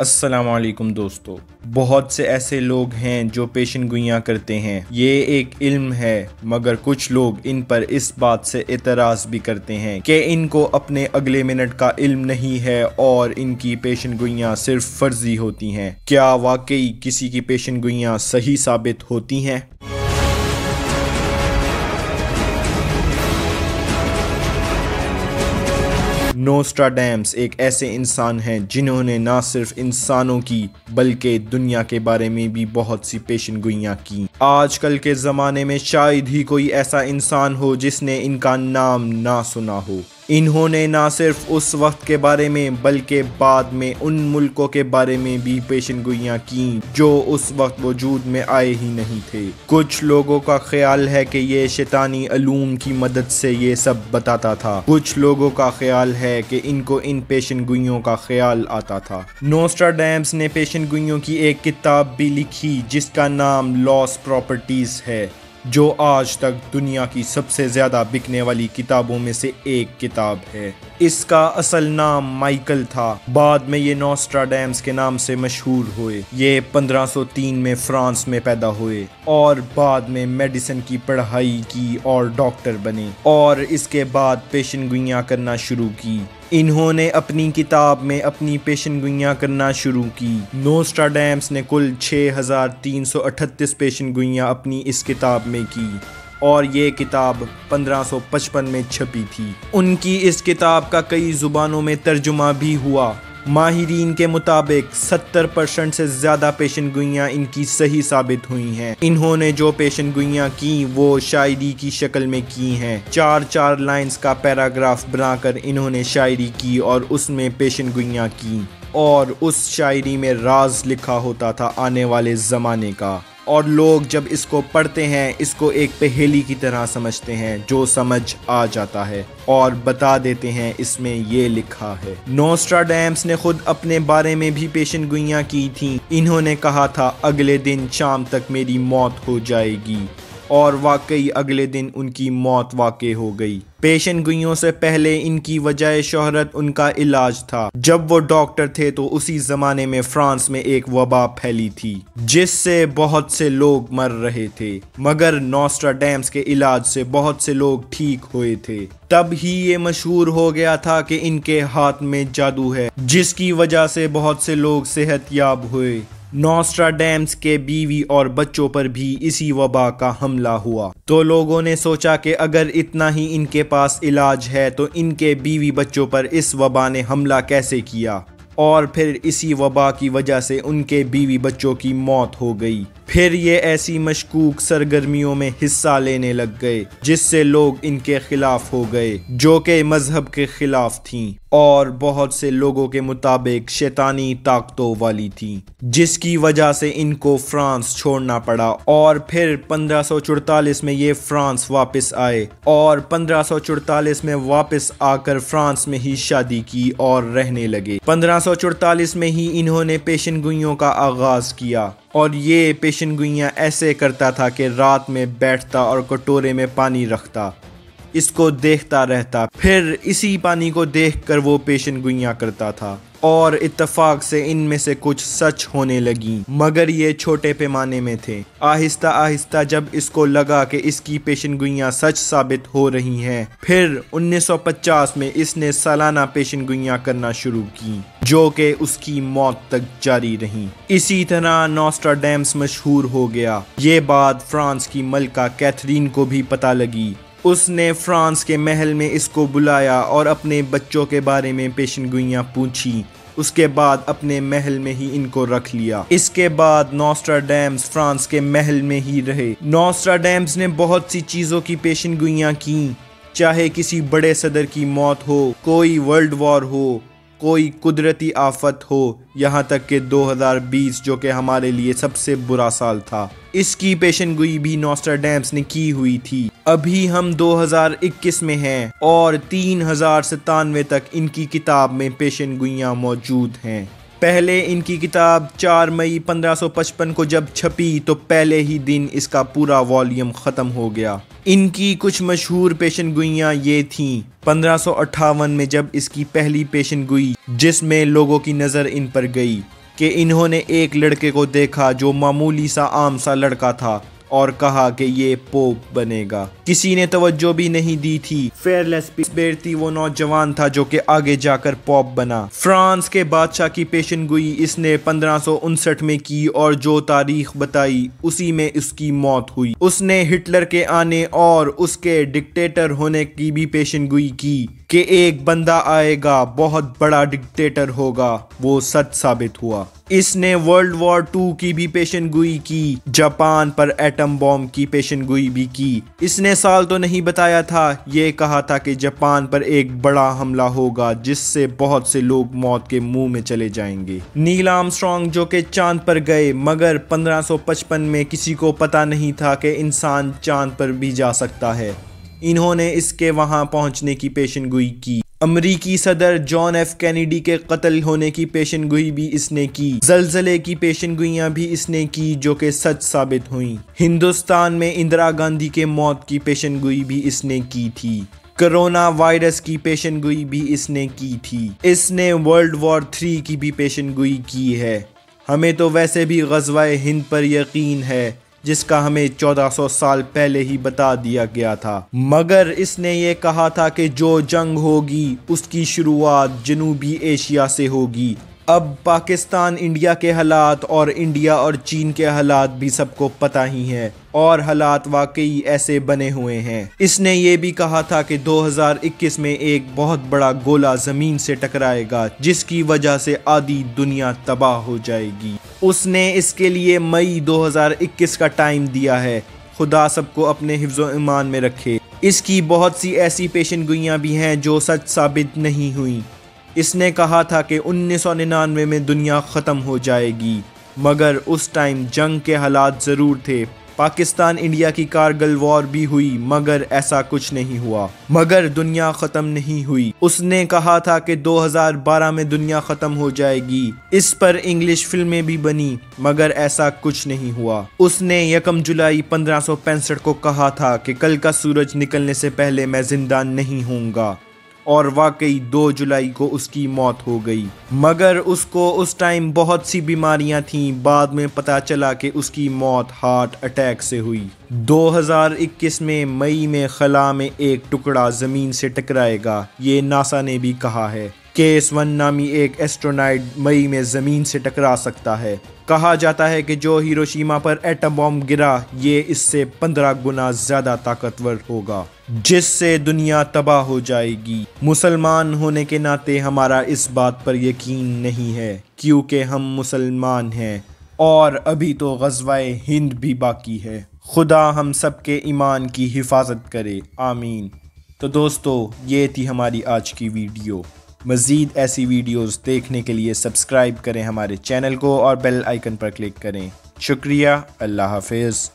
अस्सलाम वालेकुम दोस्तों। बहुत से ऐसे लोग हैं जो पेशन गोइयाँ करते हैं। ये एक इल्म है, मगर कुछ लोग इन पर इस बात से एतराज़ भी करते हैं कि इनको अपने अगले मिनट का इल्म नहीं है और इनकी पेशन गोइयाँ सिर्फ फर्जी होती हैं। क्या वाकई किसी की पेशन गोइयाँ सही साबित होती हैं? नोस्ट्राडैम्स एक ऐसे इंसान हैं जिन्होंने ना सिर्फ इंसानों की बल्कि दुनिया के बारे में भी बहुत सी पेशन गोइयाँ की। आजकल के ज़माने में शायद ही कोई ऐसा इंसान हो जिसने इनका नाम ना सुना हो। इन्होंने ना सिर्फ उस वक्त के बारे में बल्कि बाद में उन मुल्कों के बारे में भी पेशन गोइयाँ की जो उस वक्त वजूद में आए ही नहीं थे। कुछ लोगों का ख्याल है कि ये शैतानी अलूम की मदद से ये सब बताता था। कुछ लोगों का ख्याल है कि इनको इन पेशन गोइयों का ख्याल आता था। नोस्ट्राडैम्स ने पेशन गोइयों की एक किताब भी लिखी जिसका नाम लॉस्ट प्रॉपर्टीज है, जो आज तक दुनिया की सबसे ज़्यादा बिकने वाली किताबों में से एक किताब है। इसका असल नाम माइकल था। बाद में ये नोस्ट्राडैम्स के नाम से मशहूर हुए। ये 1503 में फ्रांस में पैदा हुए और बाद में मेडिसिन की पढ़ाई की और डॉक्टर बने और इसके बाद पेशन गोइयाँ करना शुरू की। इन्होंने अपनी किताब में अपनी पेशन गोइयाँ करना शुरू की। नोस्ट्राडैम्स ने कुल 6338 पेशन गोइयाँ अपनी इस किताब में की और ये किताब 1555 में छपी थी। उनकी इस किताब का कई ज़ुबानों में तर्जुमा भी हुआ। माहिरीन के मुताबिक 70% से ज़्यादा पेशन गोइयाँ इनकी सही साबित हुई हैं। इन्होंने जो पेशन गोइयाँ की वो शायरी की शक्ल में की हैं। 4 लाइंस का पैराग्राफ बनाकर इन्होंने शायरी की और उसमें पेशन गोइयाँ की और उस शायरी में राज लिखा होता था आने वाले ज़माने का। और लोग जब इसको पढ़ते हैं इसको एक पहेली की तरह समझते हैं जो समझ आ जाता है और बता देते हैं इसमें ये लिखा है। नोस्ट्राडैम्स ने खुद अपने बारे में भी पेशन गोइयाँ की थी। इन्होंने कहा था अगले दिन शाम तक मेरी मौत हो जाएगी और वाकई अगले दिन उनकी मौत वाकई हो गई। पेशन गोइयों से पहले इनकी वजह शोहरत उनका इलाज था। जब वो डॉक्टर थे तो उसी ज़माने में फ्रांस में एक वबा फैली थी जिससे बहुत से लोग मर रहे थे, मगर नोस्ट्राडैम्स के इलाज से बहुत से लोग ठीक हुए थे। तब ही ये मशहूर हो गया था कि इनके हाथ में जादू है, जिसकी वजह से बहुत से लोग सेहतयाब हुए। नोस्ट्राडैम्स के बीवी और बच्चों पर भी इसी वबा का हमला हुआ तो लोगों ने सोचा कि अगर इतना ही इनके पास इलाज है तो इनके बीवी बच्चों पर इस वबा ने हमला कैसे किया, और फिर इसी वबा की वजह से उनके बीवी बच्चों की मौत हो गई। फिर ये ऐसी मशकूक सरगर्मियों में हिस्सा लेने लग गए जिससे लोग इनके खिलाफ हो गए, जो कि मजहब के खिलाफ थीं और बहुत से लोगों के मुताबिक शैतानी ताकतों वाली थी, जिसकी वजह से इनको फ्रांस छोड़ना पड़ा। और फिर 1544 में ये फ्रांस वापस आए और 1544 में वापस आकर फ्रांस में ही शादी की और रहने लगे। 1544 में ही इन्होंने पेशन गोइयों का आगाज किया और ये पेशन गोइयाँ ऐसे करता था कि रात में बैठता और कटोरे में पानी रखता, इसको देखता रहता, फिर इसी पानी को देखकर वो पेशन गोइयाँ करता था और इत्तेफाक से इनमें से कुछ सच होने लगी, मगर ये छोटे पैमाने में थे। आहिस्ता आहिस्ता जब इसको लगा कि इसकी पेशन गोइयाँ सच साबित हो रही हैं, फिर 1950 में इसने सालाना पेशन गोइयाँ करना शुरू की जो कि उसकी मौत तक जारी रहीं। इसी तरह नोस्ट्राडैम्स मशहूर हो गया। ये बात फ्रांस की मलका कैथरीन को भी पता लगी। उसने फ्रांस के महल में इसको बुलाया और अपने बच्चों के बारे में पेशन गोइयाँ पूछी। उसके बाद अपने महल में ही इनको रख लिया। इसके बाद नोस्ट्राडैम्स फ्रांस के महल में ही रहे। नोस्ट्राडैम्स ने बहुत सी चीज़ों की पेशन गोइयाँ की, चाहे किसी बड़े सदर की मौत हो, कोई वर्ल्ड वॉर हो, कोई कुदरती आफत हो, यहाँ तक कि 2020 जो कि हमारे लिए सबसे बुरा साल था, इसकी पेशन गोई भी नोस्ट्राडैम्स ने की हुई थी। अभी हम 2021 में हैं और 3097 तक इनकी किताब में पेशन गोइयाँ मौजूद हैं। पहले इनकी किताब 4 मई 1555 को जब छपी तो पहले ही दिन इसका पूरा वॉल्यूम ख़त्म हो गया। इनकी कुछ मशहूर पेशन गोइयाँ ये थीं। 1558 में जब इसकी पहली पेशन गोई जिसमें लोगों की नज़र इन पर गई, कि इन्होंने एक लड़के को देखा जो मामूली सा आम सा लड़का था और कहा कि ये पोप बनेगा। किसी ने तवज्जो भी नहीं दी थी। फेयरलेस बेरती वो नौजवान था जो कि आगे जाकर पोप बना। फ्रांस के बादशाह की पेशनगोई इसने 1559 में की और जो तारीख बताई उसी में उसकी मौत हुई। उसने हिटलर के आने और उसके डिक्टेटर होने की भी पेशनगोई की कि एक बंदा आएगा, बहुत बड़ा डिक्टेटर होगा। वो सच साबित हुआ। इसने वर्ल्ड वॉर 2 की भी पेशनगोई की, जापान पर एटम बॉम्ब की पेशनगोई भी की। इसने साल तो नहीं बताया था, ये कहा था कि जापान पर एक बड़ा हमला होगा जिससे बहुत से लोग मौत के मुंह में चले जाएंगे। नील आर्मस्ट्रांग जो कि चांद पर गए, मगर 1555 में किसी को पता नहीं था कि इंसान चांद पर भी जा सकता है। इन्होंने इसके वहां पहुंचने की पेशनगोई की। अमरीकी सदर जॉन एफ कैनेडी के कत्ल होने की पेशनगोई भी इसने की। जलजले की पेशनगोइयां भी इसने की जो कि सच साबित हुई। हिंदुस्तान में इंदिरा गांधी के मौत की पेशनगोई भी इसने की थी। कोरोना वायरस की पेशनगोई भी इसने की थी। इसने वर्ल्ड वॉर 3 की भी पेशनगोई की है। हमें तो वैसे भी ग़ज़वाए हिंद पर यकीन है जिसका हमें 1400 साल पहले ही बता दिया गया था, मगर इसने ये कहा था कि जो जंग होगी उसकी शुरुआत जनूबी एशिया से होगी। अब पाकिस्तान इंडिया के हालात और इंडिया और चीन के हालात भी सबको पता ही हैं और हालात वाकई ऐसे बने हुए हैं। इसने ये भी कहा था कि 2021 में एक बहुत बड़ा गोला ज़मीन से टकराएगा जिसकी वजह से आधी दुनिया तबाह हो जाएगी। उसने इसके लिए मई 2021 का टाइम दिया है। खुदा सबको अपने हिफ्ज़ो ईमान में रखे। इसकी बहुत सी ऐसी पेशनगोइयाँ भी हैं जो सच साबित नहीं हुई। इसने कहा था कि 1999 में दुनिया ख़त्म हो जाएगी, मगर उस टाइम जंग के हालात ज़रूर थे। पाकिस्तान इंडिया की कारगिल वॉर भी हुई, मगर ऐसा कुछ नहीं हुआ, मगर दुनिया ख़त्म नहीं हुई। उसने कहा था कि 2012 में दुनिया ख़त्म हो जाएगी। इस पर इंग्लिश फिल्में भी बनी, मगर ऐसा कुछ नहीं हुआ। उसने 1 जुलाई 1565 को कहा था कि कल का सूरज निकलने से पहले मैं जिंदा नहीं होऊंगा, और वाकई 2 जुलाई को उसकी मौत हो गई। मगर उसको उस टाइम बहुत सी बीमारियां थीं। बाद में पता चला कि उसकी मौत हार्ट अटैक से हुई। 2021 में मई में खला में एक टुकड़ा ज़मीन से टकराएगा, ये नासा ने भी कहा है। KS-1 नामी एक एस्ट्रोनॉइट मई में ज़मीन से टकरा सकता है। कहा जाता है कि जो हिरोशिमा पर एटम बॉम्ब गिरा ये इससे 15 गुना ज़्यादा ताकतवर होगा, जिससे दुनिया तबाह हो जाएगी। मुसलमान होने के नाते हमारा इस बात पर यकीन नहीं है क्योंकि हम मुसलमान हैं और अभी तो ग़ज़वाए हिंद भी बाकी है। खुदा हम सब के ईमान की हिफाजत करे, आमीन। तो दोस्तों, ये थी हमारी आज की वीडियो। मज़ीद ऐसी वीडियोस देखने के लिए सब्सक्राइब करें हमारे चैनल को और बेल आइकन पर क्लिक करें। शुक्रिया। अल्लाह हाफ़िज़।